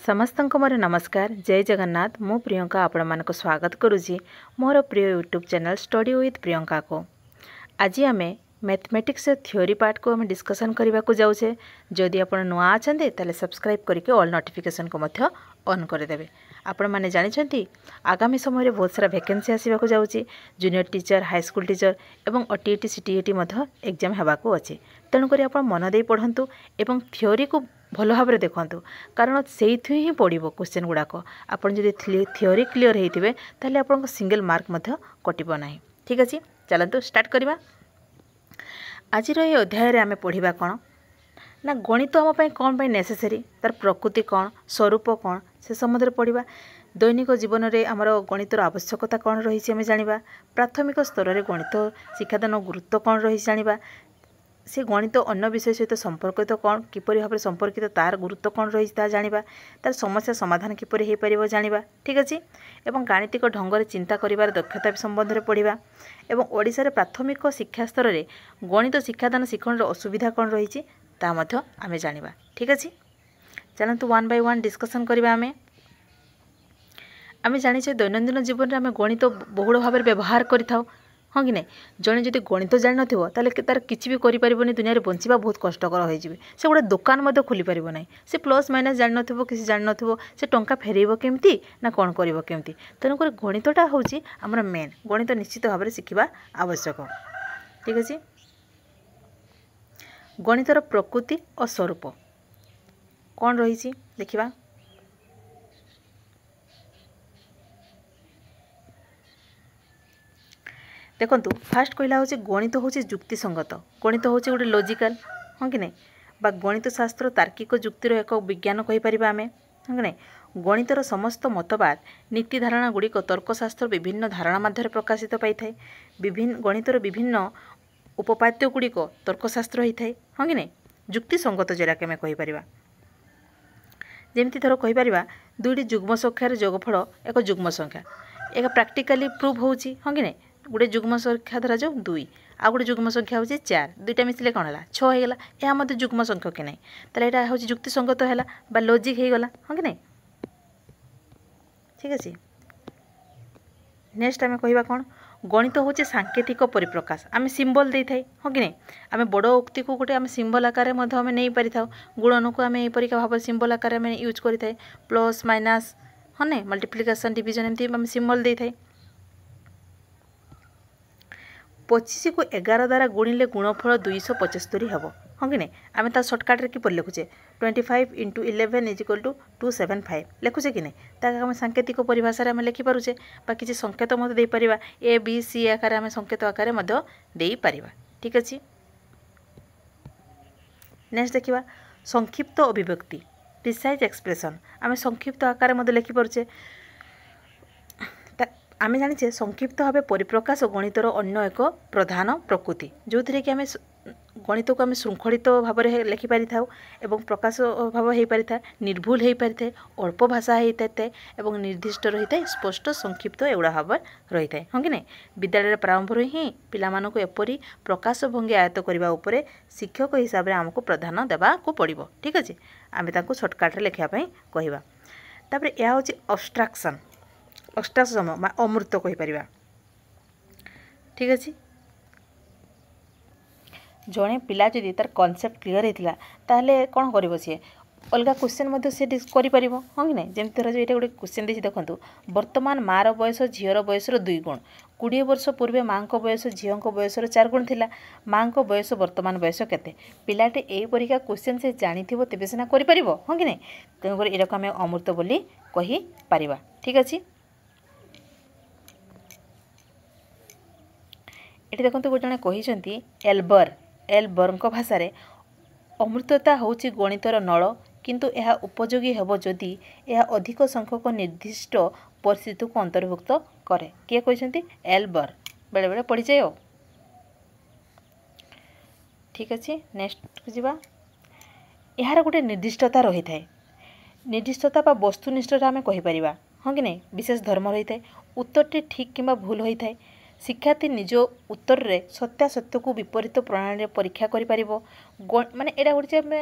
समस्त मोर नमस्कार जय जगन्नाथ मु प्रियंका आपण मानक स्वागत करुँची मोर प्रिय YouTube channel study with Priyanka को। आज आम मैथमेटिक्स थ्योरी पार्ट को आम डिस्कसन करने को जाऊे। जदि आप नुआ अच्छा तेल सब्सक्राइब करके ऑल नोटिफिकेशन को ऑन करदे। आपण मैंने जानते आगामी समय बहुत सारा वैकेंसी आसवाक जाऊँगी। Junior teacher high school teacher एवं ओटीईटी सीटीईटी एग्जाम होगाक अच्छे। तेणुक आप मन दे पढ़ु एवं थ्योरी को भल भाव देखु कारण से ही पड़ो क्वेश्चन गुड़ाक आपड़ जब थ्योरी क्लीयर होते ताले आप सिंगल मार्क कटो ना। ठीक अच्छे चलतु स्टार्ट करवा। आज ये अध्याय आम पढ़ा कौन ना गणित आमपाई कौन पाई नेसेसरी तार प्रकृति कौन स्वरूप कौन से सम्बन्ध पढ़ा। दैनिक जीवन में आमर गणितर आवश्यकता कौन रही आम जाना। प्राथमिक स्तर में गणित शिक्षादान गुरुत्व कौन रही जाना। से गणित अन्य विषय सहित संपर्कित कौन किपरि भाव संपर्कित तार गुरुत्व कौन रही जाना। तार समस्या समाधान किपरि हो पार जाना। ठीक अच्छे एवं गाणितिक ढंग से चिंता कर दक्षता संबंध में पढ़ा। एवं ओडिशा रे प्राथमिक शिक्षा स्तर में गणित शिक्षादान शिक्षण असुविधा कौन रही आम जाना। ठीक अच्छे चलतु वन बाय वन डिस्कसन करवा। आम जाने दैनंदिन जीवन में आम गणित बहुल भाव व्यवहार करें हाँ कि नहीं। जड़े जब गणित जान नाल तार किसी भी करें दुनिया में बंचा बहुत कष्टकर हो से गोटे दुकान खोली पार ना। से प्लस माइनस जान न किसी जान न से टंका फेरब केमती ना कौन करमती। तेणुक गणितटा हूँ आमर मेन गणित निश्चित भाव में शिखा आवश्यक। ठीक अच्छे गणितर प्रकृति और स्वरूप कौन रही देखा। देखु फास्ट कहला हूँ गणित हूँ जुक्तिसंगत गणित हूँ गोटे लॉजिकल हाँ कि नहीं बा गणित शास्त्र तार्किक जुक्तिर एक विज्ञान कहीपर आम हाँ कि नहीं। गणितर समस्त मतवाद नीति धारणा गुड़िक तर्कशास्त्र विभिन्न धारणा मध्य प्रकाशित पाई था। विभिन्न गणितर विभिन्न उपपाद्य गुड़िक तर्कशास्त्र होता है हाँ कि नहीं। जुक्तिसंगत जोराक आम कहीपर जमी थर कहीपर दुईटी जुग्म संख्यार जोगफल एक जुग्म संख्या एक प्राक्टिकाली प्रूव हो हाँ कि नहीं। गोटे जुग्म संख्या धरा जाऊ 2 आ गोटे जुग्म संख्या हूँ 4 दुईटा मिसले कौन है 6 होगा यह मत जुग्म संख्या कि नहीं तो यहाँ हूँ जुक्तिसंगत है बा लॉजिक हो गला हाँ कि नहीं। ठीक अच्छे नेक्स्ट आम कह कौन गणित हूँ सांकेतिक परिप्रकाश आम सिंबल दे थाई हाँ कि नहीं। आम बड़ उक्ति को गोटे आम सिंबल आकार में नहीं पारि था गुणन को आम यपरिका भाव सिंबल आकार में यूज करें प्लस माइनस हाँ नहीं मल्टीप्लिकेशन डिविजन एमती आम सिंबल दे थाई। 25 को 11 द्वारा गुणिले गुणफल 275 हम हाँ कि नहीं। आम ता सर्टकट कि लिखुचे 25 × 11 = 275 लिखुचे कि नहीं। ताकि आम सांकेतिक परिभाषा में लिखिपारे किसी संकेत दे पार ए बी सी आकार आम संकेत आकार दे पार। ठीक अच्छे नेक्स्ट देखा संक्षिप्त अभिव्यक्ति प्रिसाइज एक्सप्रेशन आम संक्षिप्त आकार लिखिपारे। आम जाने संक्षिप्त भाव परिप्रकाश गणितर अन्य एक प्रधान प्रकृति जो थी कि आम गणित को आम श्रृंखलित भाव में लिखिपारि था एवं प्रकाश भाव हो पारि था निर्भुल हो पारि था अल्प भाषा होता है एवं निर्दिष्ट रही है स्पष्ट संक्षिप्त एगुड़ा भाव रही है हाँ कि नहीं। विद्यालय प्रारंभ ही पिलामानक एपरी प्रकाश भंगी आयत्त करने शिक्षक हिसाब से आमको प्राधान्य देवाक पड़ो। ठीक अच्छे आम सर्टकट लिखापी कहवा। तापर यह हूँ अब्स्ट्राक्शन अष्टाक्षम अमृत कहीपर। ठीक अच्छे जड़े पिला जदि तार कॉन्सेप्ट क्लीयर होता ताहले कौन कर सी अलग क्वेश्चन से कर हाँ कि नहीं। जमी धर ये गोटे क्वेश्चन देखिए देखो वर्तमान मार बयस झीर बयसर 2 गुण 20 वर्ष पूर्वे माँ को बयस झील को बयसर 4 गुण थिला माँ को बयस वर्तमान बयस केते पिलाटे यही परिका क्वेश्चन से जानी तेबे सिना कर हाँ कि नहीं। तेणुक यू आम अमृत बोली कही पारिबा। ठीक अच्छे ये देखो गोटे जने कही एल्बर भाषा अमृतता हूँ गणितर नल किंतु यह उपयोगी हेब जदि यह अधिक संख्यक निर्दिष्ट परिस्थिति को अंतर्भुक्त करे। किए कहते एल्बर बेले बेले पढ़ी जाए। ठीक अच्छे नेक्स्ट जावा यार गोटे निर्दिष्टता रही है निर्दिष्टता बा वस्तुनिष्ठता आम कहीपर हाँ कि नहीं। विशेष धर्म रही है उत्तरटी ठीक किंबा भूल होता है शिक्षार्थी निज उत्तर रे सत्यासत्य को विपरीत प्रणाली परीक्षा कर माने एटा गोटे आम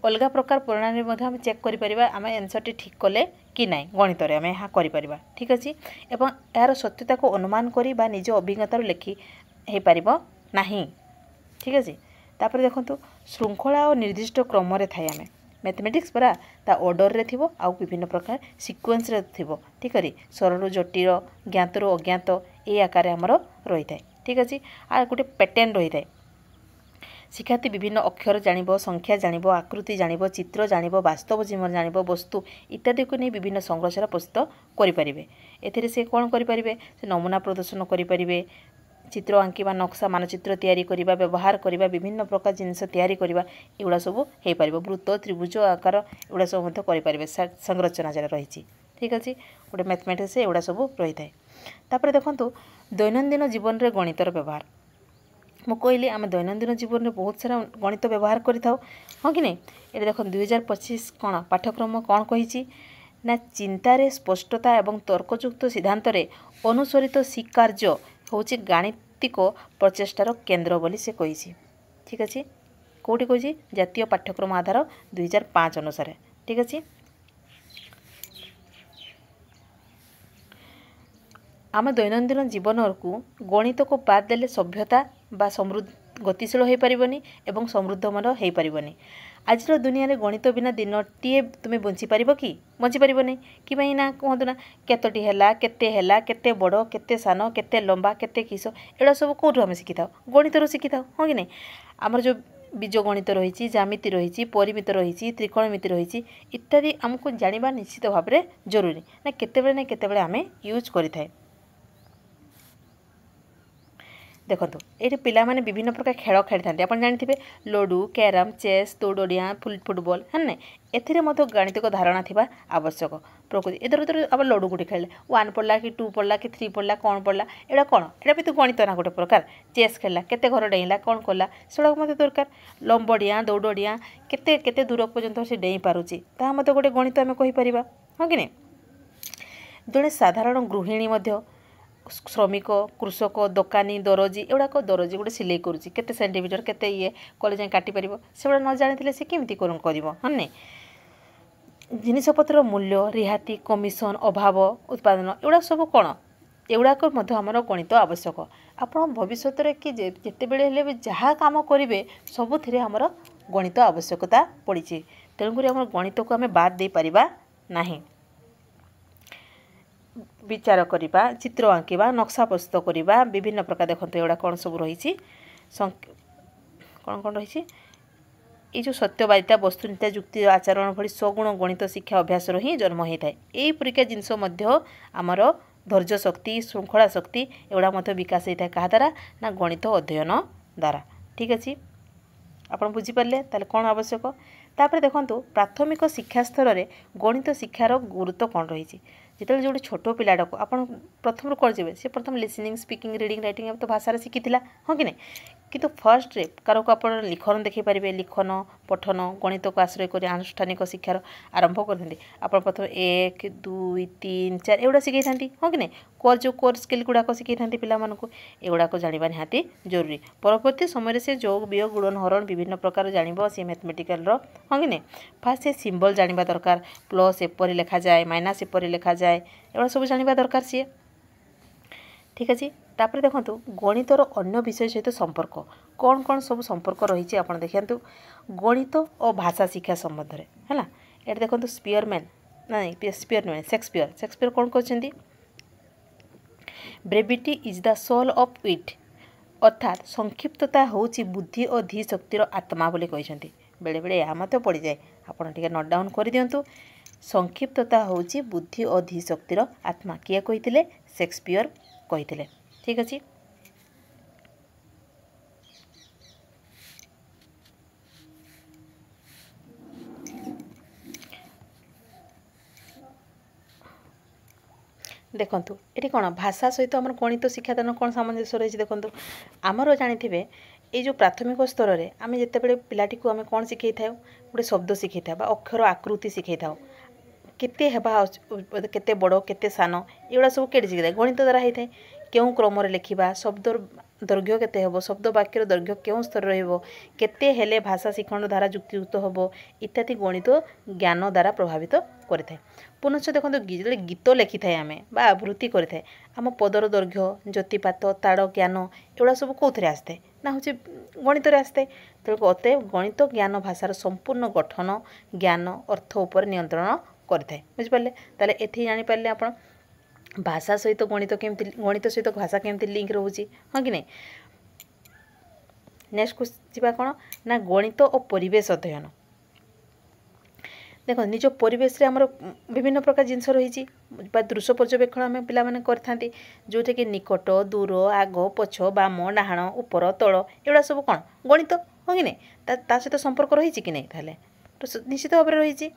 अलग प्रकार प्रणाली आम चेक कर आम एनसर टी ठीक कले कि ना गणित आम यहाँ कर ठीक अच्छे एवं यार सत्यता को अनुमान करी बा निज अभिज्ञतार लिखि हो पार ना ठीक अच्छे तापर देखो श्रृंखला और निर्दिष्ट क्रम थाए आम मैथमेटिक्स परा ता ऑर्डर रे थिबो आउ विभिन्न प्रकार सीक्वेंस रे थिबो ठीक है सरल जटिल ज्ञात रो अज्ञात ए आकार हमर रही थाए ठीक अच्छे आ गोटे पैटर्न रही थाए शिक्षार्थी विभिन्न अक्षर जानिबो संख्या जानिबो आकृति जानिबो चित्र जानिबो वास्तव जीवन जानिबो वस्तु इत्यादि को नहीं विभिन्न संरचना प्रस्तुत करि परिबे एथिरे से कोन करि परिबे से नमूना प्रदर्शन करि परिबे चित्र आंकिबा नक्शा मानचित्र तैयारी करिबा व्यवहार करिबा विभिन्न प्रकार जिनस तैयारी करिबा एगुड़ा सब हो पार वृत्त त्रिभुज आकार एगुड़ा सब मध्य करि परिबे संरचना जरा रही ठीक अच्छे गोटे मैथमेटिक्स एगुड़ा सब रही थाए तापर देखंतु दैनंदिन जीवन रे गणितर व्यवहार मु कहली आम दैनंदिन जीवन में बहुत सारा गणित व्यवहार करिथाउ हाँ कि नहीं ये देख 2025 कौन पाठ्यक्रम कौन कही ना चिंतार स्पष्टता एवं तर्कयुक्त सिद्धांत अनुसरित स्वीकार्य हूँ गाणितिक प्रचेष्टार केन्द्र बोली से कही ठीक अच्छे कौटी कही जातीय पाठ्यक्रम आधार 2005 अनुसार ठीक अच्छे आम दैनंदिन जीवन को गणित को बाद देले सभ्यता बा समृद्ध गतिशील हो पारबनी एवं समृद्धमय हो पारबनी आज दुनिया रे गणित बिना दिनटीए तुम्हें बंची पार कि बंची पार नहीं कि ना कहतु ना केतोटी है केते बड़ केते सान केते लंबा केते किस एड़ा सब कौटू आम शिखी था गणित शिखी था हाँ कि नहीं आमर जो बीज गणित रही जामिति रही परिमित रही त्रिकोणमिति रही इत्यादि आमको जानिबा निश्चित भाव में जरूरी ना केतेबेले आम यूज करें देखो ये पिला माने विभिन्न प्रकार खेल खेली था आप जानते लडू कैरम चेस दौड़िया फुटबॉल है ना एथिरे मतो गणितिक धारणा थिबा आवश्यक प्रकृति इधर उधर अब लडू गुटे खेले 1 पड़ला कि 2 पड़ला कि 3 पड़ला कौन पड़ला एटा कौन एटा भी तो गणित ना गोटे प्रकार चेस खेलला केते घर डेइला कौन कला सेड़ा मते दरकार लंबडिया दौड़िया केते केते दूर पर्यंत से डेई पारुची ता मते गोटे गणित आमे कहि परिबा हां कि नै जड़े साधारण गृहिणी मध्य श्रमिक कृषक दोकानी दरजी एगुड़ाक दरजी गोटे सिलाई करुच्ची केते सेंटीमीटर केते ये कले जाए काटी पार से न जानी से केमती कर हाँ नहीं जिनपतर मूल्य रिहाती कमिशन अभाव उत्पादन एगुड़ा सब कौन एगुड़ाक आमर गणित आवश्यक आप भविष्य में कि जिते भी जहाँ कम करेंगे सबुथ आमर गणित आवश्यकता पड़ी तेणुक आम गणित को आम बाद दे पारिबा नहीं विचार करवा चित्र आंकिबा नक्शा प्रस्तुत करवा विभिन्न प्रकार देखते एगुड़ा कौन सब रही कौन कौन रही ये जो सत्यवादिता वस्तुनिष्ठता युक्ति आचरण भली सगुण गणित शिक्षा अभ्यास ही जन्म होता है यही परिका जिनस आमर धैर्य शक्ति श्रृंखला शक्ति एगुड़ा विकास होता है क्या द्वारा ना गणित अध्ययन द्वारा ठीक अच्छे आप बुझीपारे ताले कौन आवश्यक तापर देखो प्राथमिक शिक्षा स्तर में गणित शिक्षार गुरुत्व कौन रही जिते जो छोट पिलाटा को आप प्रथम कौन जी सी प्रथम लिसनिंग स्पीकिंग रीडिंग राइटिंग तो भाषा शिखी हाँ कि नहीं किंतु फर्स्ट रे कार को आप लिखन देखी पारे लिखन पठन गणित को आश्रय कर आनुष्ठानिक शिक्षार आरंभ करते आप प्रथम 1 2 3 4 एगुड़ा शिखी था हाँ कि नहीं कोर जो कोर स्किल गुड़ाक शिखी था पिलामानकु एगुड़ाक जानिबा निहाती जरूरी परवर्ती समय से जोग वियोग गुणन हरण विभिन्न प्रकार जानिबो सी मैथमेटिकल हाँ कि नहीं फास्ट से सिंबल जानिबा दरकार प्लस एपरी लिखा जाए माइनस एपरी लिखा जाए एगुड़ा सब जानिबा दरकार सी ठीक अच्छे तापर देखो गणितर अन्य विषय सहित संपर्क कौन कौन सब संपर्क रही आप देखु गणित और भाषा शिक्षा संबंध में है ये देखो स्पीयरमैन नहीं स्पीयरमैन शेक्सपियर कौन कहते brevity is the soul of wit अर्थात संक्षिप्तता होची बुद्धि और धी शक्तिर आत्मा बोली कहते बेले बेले यह मत पड़ जाए आपड़ टे नोट डाउन कर दिंतु संक्षिप्तता होची बुद्धि और धी शक्तिर आत्मा किए कहते शेक्सपियर कहते ठीक अच्छे देखंतु ये कौन भाषा सहित आम गणित शिक्षादान कौन सामंजस्य रही देखो आमर जानी ये जो प्राथमिक स्तर में आम जिते पिलाटी को आम कौन शिखई था गोटे शब्द शिखई था अक्षर आकृति शिखई था केते हेबा केते बड़ केते सान एगुड़ा सब केटे शिखी था गणित द्वारा होता है केउं क्रम लिखा शब्द दैर्घ्य केते हेबो शब्द वाक्यर दैर्घ्य केउं स्तर रहिबो केते हेले भाषा शिक्षण द्वारा युक्तियुक्त हेबो इत्यादि गणित ज्ञान द्वारा प्रभावित करिथाय। पुनश्च देखो गीत लिखि थाए आम बा आवृत्ति करें आम पदर दैर्घ्य ज्योतिपात ताड़ ज्ञान एगुड़ा सब कौन आसता ना हूँ गणित आसता तेणु अतएव गणित ज्ञान भाषार संपूर्ण गठन ज्ञान अर्थ उपर नियंत्रण करें बुझिपारे ताले एथि जानीपारे आप भाषा सहित गणित केमती गणित सहित भाषा केमती लिंक रोचे हाँ कि नहीं। नेक्स्ट क्वेश्चन कौन ना गणित और परिवेश अध्ययन देख निज परिवेश रे हमर विभिन्न प्रकार जिनस रही दृश्य पर्यवेक्षण आम पाने करते जोटा कि निकट दूर आग पछ बाम डाहाण उपर तल एगुड़ा सब कौन गणित हाँ कि नहीं ता सहित संपर्क रही कि नहीं ताले तो निश्चित भाव रही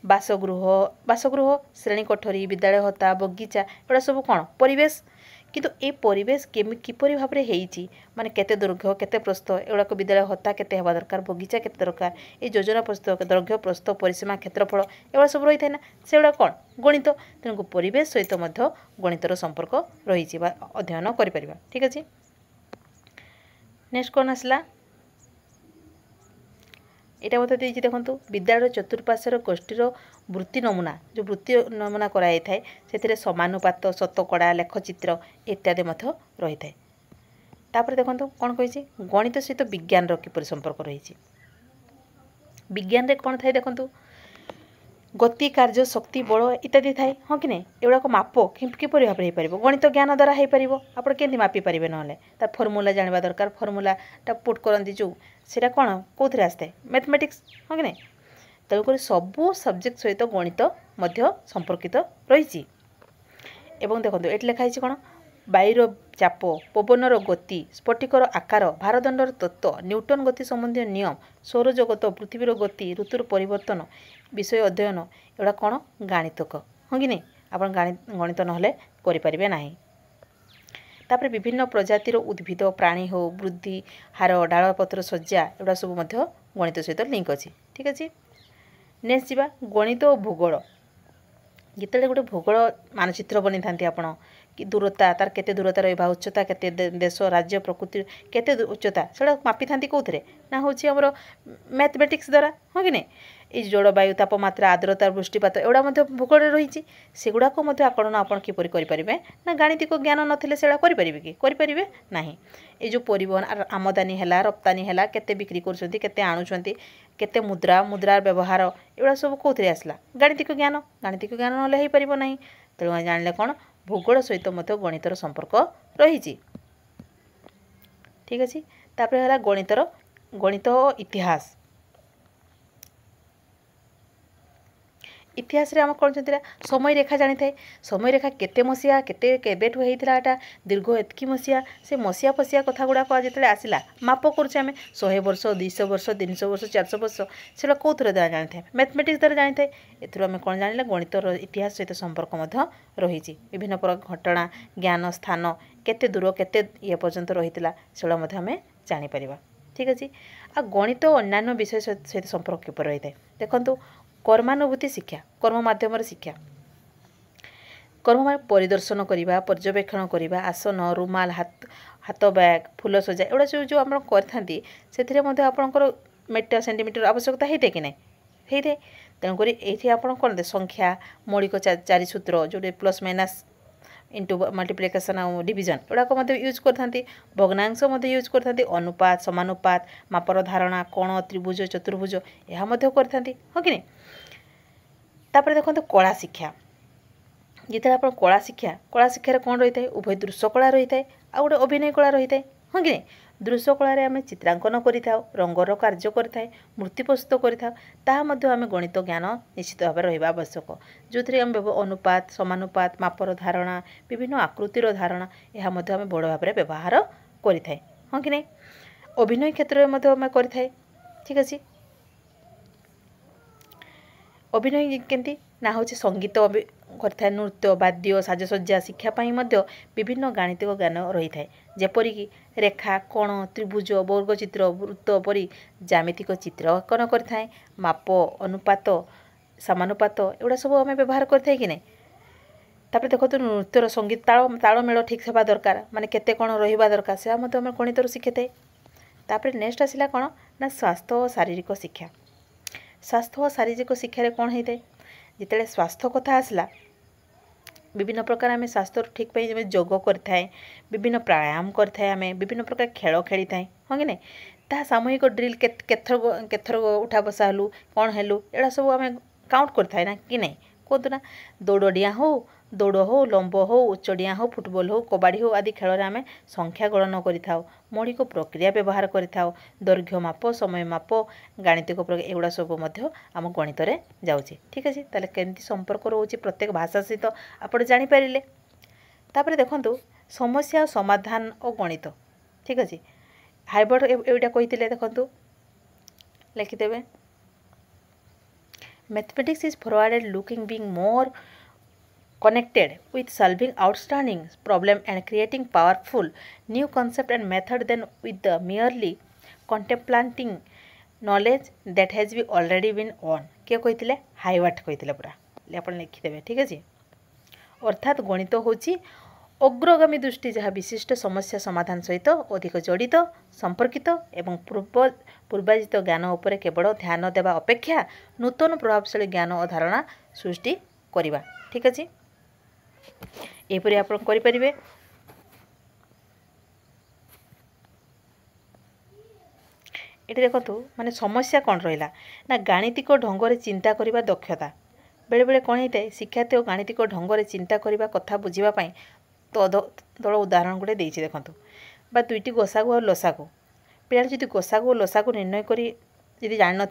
बासगृह श्रेणी कोठरी विद्यालय हता बगीचा एगुड़ा सब कौन परिवेश किंतु ए परिवेश किपरि भाव में होती माने केते दैर्घ्य केते प्रस्थ एगुड़ाक विद्यालय हता केते हेबा दरकार बगीचा केते दरकार ये योजना प्रस्थ दैर्घ्य प्रस्थ परिसीमा क्षेत्रफल एगुड़ा सब रही है ना से गुड़ा कौन गणित तेणु परिवेश सहित गणितर संपर्क रही अध्ययन कर ठीक अच्छे। नेक्स्ट कौन आसला यहाँ मत देखो विद्यालय चतुर्पार्श्वर गोष्ठीर वृत्ति नमूना जो वृत्ति नमूना कराई थाए से समानुपात शतकड़ा लेखचित्र इत्यादि रही थाए। तापर देखो कौन कही गणित सहित विज्ञान किपर संपर्क रही विज्ञान रे कौन थाए देखो गति कार्य शक्ति बल इत्यादि थाए हाँ कि नहीं एगुड़ाक माप किपर भाव में हो गणित ज्ञान द्वारा हो पार आप मापी पारे ना फर्मूला जानवा दरकार फर्मूलाटा पुट करती जो सेटा कौन कौन आसता मैथमेटिक्स हाँ कि नहीं तेणुक सबू सब्जेक्ट सहित गणित संपर्कित रही एवं देखो ये लिखाई कौन वायुर चाप पवनर गति स्फटिकर आकार भारदंडर तत्व न्यूटन गति संबंधी नियम सौरजगत पृथ्वीर गति ऋतुर परिवर्तन विषय अध्ययन एगुड़ा कौन गणितक हाँ कि नहीं आप गणित नहले करें ना। तापर विभिन्न प्रजातिर उद्भिद प्राणी हो वृद्धि हार डालपत्र सज्जा एगुड़ा सब गणित सहित लिंक अच्छी ठीक अच्छे। नेक्स्ट जीवा गणित और भूगोल जिते गोटे भूगोल मानचित्र बनी था आपण कि दूरता तार केते दूरता रहा उच्चता केते देश राज्य प्रकृति केते उच्चता से मापी था कौन ना हूँ आमर मैथमेटिक्स द्वारा हाँ कि नहीं ये जलवायु तापमात्रा आर्द्रता वृष्टिपात एगुड़ा भूगोल रही सेगुड़ाक आकलन आपड़ किपर करेंगे ना गाणितिक ज्ञान नथिले सेड़ा करेंगे कि करेंगे ना। ये जो परिवहन आमदानी है रप्तानी है केते बिक्री करते आणुंट केते मुद्रा मुद्रार व्यवहार एगुड़ा सब कौन आसला गाणितिक ज्ञान ना हो पार ना तेणु जानिले कौन भूगोल सहित गणितर संपर्क रही ठीक अच्छे। तापर है गणित इतिहास इतिहास रे आम कौन समय रेखा जानी थाए समय रेखा केते मसीहा केते केबेठु होता दीर्घ एतकी मसीहा से मसीहा फसीहा कथा गुड़ाक जो आसला माप करें 100 वर्ष 200 वर्ष 300 वर्ष 400 वर्ष से कौन द्वारा जानी थाए मैथमेटिक्स द्वारा जानी थाए एथुर आम कौन जानिले गणितर इतिहास सहित संपर्क रही विभिन्न प्रकार घटना ज्ञान स्थान केते दूर केते ये पर्यंत रही से आम जापर ठीक अच्छे। आ गणित अन्य विषय सहित संपर्क किपर रही है देखो कर्मानुभूति शिक्षा कर्म माध्यम शिक्षा कर्म मान परिदर्शन करवा पर्यवेक्षण करवा आसन रुमाल हाथ बैग फूल सजा एगुड़ा सब जो आप करते से आपंकर मीटर सेंटीमीटर आवश्यकता होता है कि नहीं होता है तेणुक ये आप कौन संख्या मौलिक 4 सूत्र जो प्लस माइनस इंटू मल्टीप्लिकेशन और डिविजन एगुड़ाक यूज करते भग्नांश यूज करते अनुपात समानुपात मापर धारणा कोण त्रिभुज चतुर्भुज यह करते हाँ कि नहीं। तापर देखो कला शिक्षा जिते आप कला शिक्षा कौन रही है उभय दृश्य कला रही है आ गए अभिनय कला रही है हाँ कि नहीं दृश्य कलार आम चित्रांकन करें रंगर कार्य करें मूर्ति प्रस्तुत करें आम गणित ज्ञान निश्चित भाव रहा आवश्यक जो थे आम अनुपात समानुपात मापर धारणा विभिन्न आकृतिर धारणा यह आम बड़ भाव में व्यवहार करें हाँ कि नहीं। अभिनय क्षेत्र में करें ठीक अच्छे। अभिनय केमती ना हूँ संगीत करता नृत्य वाद्य साजसज्जा शिक्षापी विभिन्न गाणितिक ज्ञान रही है जेपरिक रेखा कोण त्रिभुज वर्गचित्र वृत्त परी ज्यामितिक चित्रांकन करता माप अनुपात समानुपात एगुड़ा सब आम व्यवहार करें कि नहीं तापर देखो नृत्यर संगीत ताल तालमेल ठीक होगा दरकार माने केते कौन रहिबा दरकार से आम गणित शिखे थाए। तापर नेक्स्ट आसला कौन ना स्वास्थ्य और शारीरिक शिक्षा। स्वास्थ्य और शारीरिक शिक्षा कौन होता है जिते स्वास्थ्य कथा आसला विभिन्न प्रकार आम स्वास्थ्य ठीक पाई जोग करें विभिन्न प्राणायाम करें आम विभिन्न प्रकार खेल खेली थाए हाँ कि नहीं ता सामूहिक ड्रिल केथर उठा बसा हलु कौन हेलु एड़ा सब आम काउंट करें ना कि नहीं कहतु ना दौड़डिया हो लंब हो उच्चडिया हो फुटबॉल हो कबाड़ी हो आदि खेल आम संख्या गणन करें मौलिक प्रक्रिया व्यवहार करें दैर्घ्य माप समय माप गाणितिक प्रक्रिया एगुड़ा सब आम गणित में जाऊँगी ठीक अच्छे ताले केमती संपर्क रोचे प्रत्येक भाषा सहित आप जानीपारे। तापर देखु समस्या समाधान और गणित ठीक अच्छे हाइबर्ट एटा कही देखु लिखिदेवे mathematics is forward looking being more connected with solving outstanding problem and creating powerful new concept and method than with the merely contemplating knowledge that has been already been on किए कही हाइवर्ट कही पूरा आप लिखिदेवे ठीक अच्छे। अर्थात गणित होची अग्रगामी दृष्टि जहाँ विशिष्ट समस्या समाधान सहित अधिक जड़ित संपर्कित एवं पूर्वाजित ज्ञान उपर केवल ध्यान देवा अपेक्षा नूतन प्रभावशाली ज्ञान और धारणा सृष्टि करवा ठीक अच्छे एपरी आप करें। ये देखो माने समस्या कौन रहा ना गाणितिक ढंग से चिंता करने दक्षता बेले बेले कौन होता है शिक्षार्थी और गाणितिक ढंग से चिंता करने कथा बुझापी तो दल उदाहरण गोटे देती देखूँ बा दुईटी गोसागु और लसागु पिला जब गोसागु और लसागु निर्णय करी जब जान न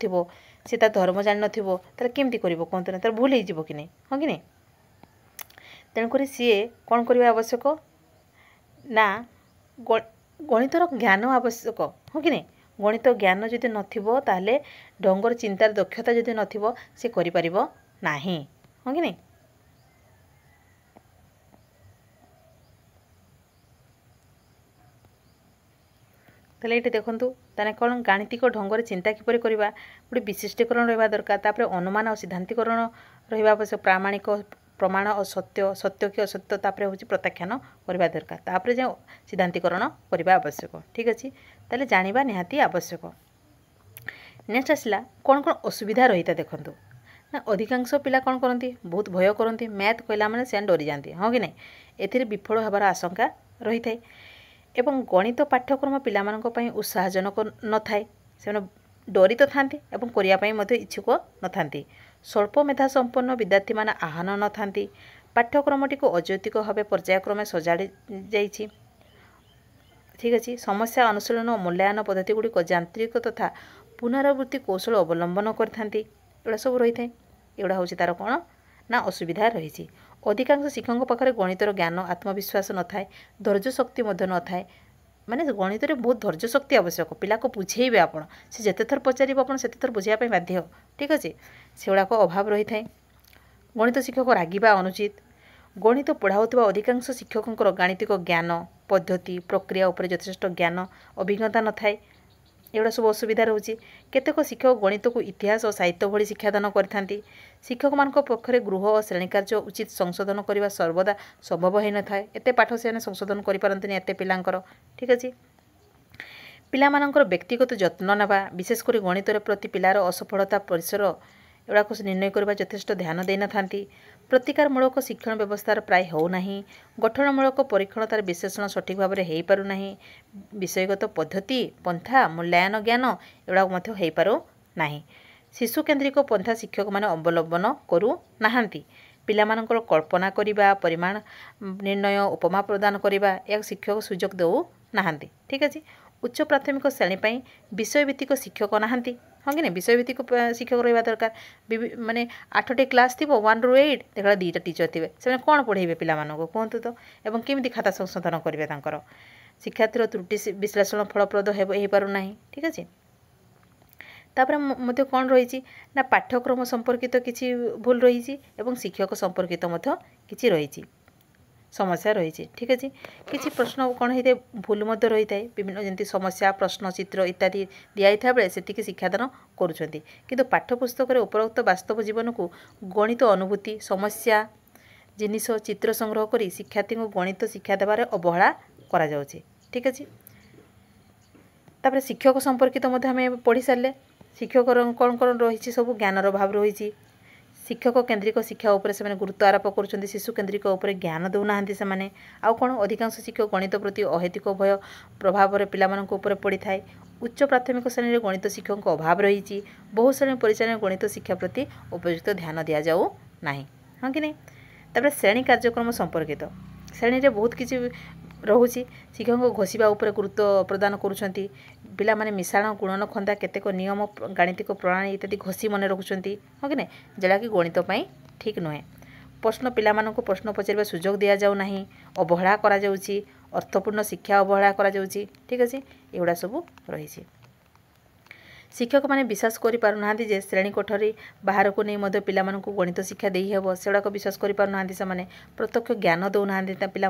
सी धर्म जान न केमती कर कहतु ना तार भूल हो कि नहीं हाँ कि नहीं तेणुक सी कौन करवा आवश्यक ना गणितर ज्ञान आवश्यक हाँ कि नहीं गणित ज्ञान जदि नाले ढंगर चिंतार दक्षता जदि सी करि नाही हाँ कि नहीं। ताले ये देखूँ ताने कौन गाणितिक ढंगर चिंता किपर करवा गोटे विशिष्टीकरण रहा दरकार तापर अनुमान और सिद्धांतिकरण रहा आवश्यक प्रामाणिक प्रमाण और सत्य कि असत्य तापर हूँ प्रत्याख्यान करवा दरकार तापर जो सिद्धांतिकरण करवा आवश्यक ठीक अच्छे ताले जानिबा निहाती आवश्यक। नेक्स्ट आसला कौन कौन असुविधा रही था देखूँ ना अधिकांश पिला कौन करती बहुत भय करती मैथ कहला माने से डरी जाती हाँ कि नहीं एथिरे विफल होबार आशंका रही थाए एवं गणित पाठ्यक्रम पिलामानंक उत्साहजनक न थाए से डरी तो था करने इच्छुक न था स्वल्प मेधा संपन्न विद्यार्थी मान आह्वान न था पाठ्यक्रमटी को अजैतिक भाव पर्यायक्रमे सजाड़ी जाइछि ठीक अच्छे समस्या अनुशीलन और मूल्यांकन पद्धति गुड़िक यांत्रिक तथा पुनरावृत्ति कौशल अवलंबन कर सब रही है एगुड़ा हूँ तार कौन ना असुविधा रही अधिकांश शिक्षकों पाखे गणितर ज्ञान आत्मविश्वास न थाए धैर्य शक्ति न थाए माने गणित में बहुत धैर्य शक्ति आवश्यक पिला को बुझेबे आप से जिते थर पचार आप से थर बुझापी बाध्य ठीक अच्छे से गुड़ाक अभाव रही है। गणित शिक्षक रागिबा अनुचित गणित पढ़ाऊा अधिकांश शिक्षकों गाणितिक ज्ञान पद्धति प्रक्रिया उपर यथेष्ट ज्ञान अभिज्ञता न थाए एगुड़ा सब असुविधा रोचे केतेक शिक्षक गणित को इतिहास और साहित्य भली शिक्षादान करथांती शिक्षक मान पक्षरे गृह और श्रेणी कार्य उचित संशोधन करने सर्वदा संभव हो न था एत पाठ से संशोधन करपारती एत पिलांकर ठीक अच्छे पिलामानंकर व्यक्तिगत जत्न नेबा विशेषकर गणित प्रति पिलार असफलता परिसर एगुड़ाक निर्णय करने यथेष्ट ध्यान दे न थांती प्रतिकारमूलक शिक्षण व्यवस्थार प्राय होना गठनमूलक परीक्षण तार विश्लेषण सठिक भाव में हो पारना विषयगत पद्धति पंथा मूल्यांकन ज्ञान एगुड़ाक हो पारना शिशु केन्द्रिक पंथा शिक्षक मैंने अवलंबन करू नाहांती पिलामानंकर कल्पना करने परिमाण निर्णय उपमा प्रदान करने या शिक्षक सुजोग देऊ नाहांती ठीक अच्छे उच्च प्राथमिक श्रेणी विषयभित्तिक शिक्षक नाहांती हाँ कि नहीं विषयभित्तिक शिक्षक रहा दरकार माने 8टी क्लास थी 1 ରୁ 8 देखा 2टा टीचर थे से कौन पढ़ेबे पिला कहतु तो एवं केमी खाता संशोधन करेंगे शिक्षार्थी त्रुटि विश्लेषण फलप्रद हो पारना ठीक अच्छे तापर कौन रही ना पाठ्यक्रम संपर्कित किसी भूल रही एवं शिक्षक संपर्कित किसी रही समस्या रही ठीक अच्छे किसी प्रश्न कौन होता है भूल रही है विभिन्न जमी समस्या प्रश्न चित्र इत्यादि दिखाई बेले से शिक्षादान करुँच पाठ्यपुस्तक उपरोक्त वास्तव जीवन को गणित अनुभूति समस्या जिनिस चित्र संग्रह कर शिक्षार्थी को गणित शिक्षा देवार अवहेला करा जाउछि। ठीक अछि। तापर शिक्षक संपर्कित आम पढ़ी सारे शिक्षक कौन कौन रही सब ज्ञानर भाव रही शिक्षक केन्द्रिक शिक्षा उपर से गुरुत्व आरोप कर शिशु केन्द्रिक उपर ज्ञान देना से आउ कौन अधिकांश शिक्षक गणित प्रति अहेतुक भय प्रभाव पिला पड़ी थाए। उच्च प्राथमिक श्रेणी में गणित शिक्षक अभाव रही बहु श्रेणी परिचालन गणित शिक्षा प्रति उपयुक्त ध्यान दि जाऊ ना हाँ कि नहीं। तापर श्रेणी कार्यक्रम संपर्कित श्रेणी में बहुत किसी रोचे शिक्षक घोषा उपर गुरुत्व प्रदान करुँच पिला माने मिश्रण गुणन खंदा केतेक नियम गाणितिक प्रणाली इत्यादि घोषी मन रखुंट हाँ कि नहीं जोटा कि गणित ठीक नुहे। प्रश्न पिला मानक प्रश्न पचार सुजोग दि जाऊ ना अवहेला करा जाउछि अर्थपूर्ण शिक्षा अवहेला करा जाउछि। ठीक अच्छे एगुड़ा सब रही शिक्षक मैंने विश्वास करें जे श्रेणी कोठरी बाहर को नहीं पिला गणित शिक्षा दे हेब सेगुड़ाक विश्वास करें से प्रत्यक्ष ज्ञान दौना पिला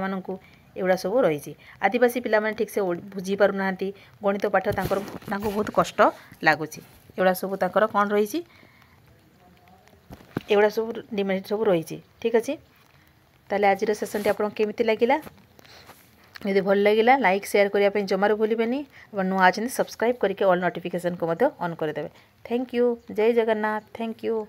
एगुड़ा सब रही आदिवासी पिला ठीक से बुझीपारना गणित पाठ बहुत कष्ट लगुच एगुड़ा सब कौन रही एगुड़ा सब डिमेरिट सब रही। ठीक अच्छे ताले आज सेसन टी आपको केमिति लगिला यदि भल लगिला लाइक शेयर करने जमार भूलें और नुआ अच्छे सब्सक्राइब करके ऑल नोटिफिकेशन को ऑन करदे। Thank you. जय जगन्नाथ। Thank you.